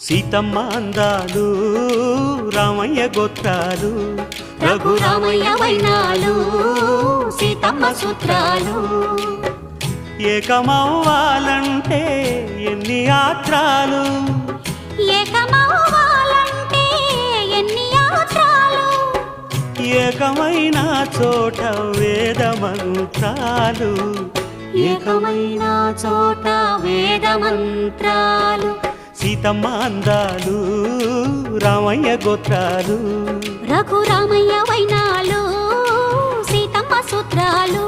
సీతమ్మ అందాలు రామయ్య గోత్రాలు రఘురామయ్య వైనాలు సీతమ్మ సూత్రాలు ఏకమవ్వాలంటే ఎన్ని యాత్రాలు ఏకమవ్వాలంటే ఎన్ని యాత్రాలు ఏకమైన చోట వేద మంత్రాలు ఏకమైన చోట వేద మంత్రాలు సీతమ్మ అందాలు రామయ్య గోత్రాలు రఘురామయ్య వైనాలు సీతమ్మ సూత్రాలు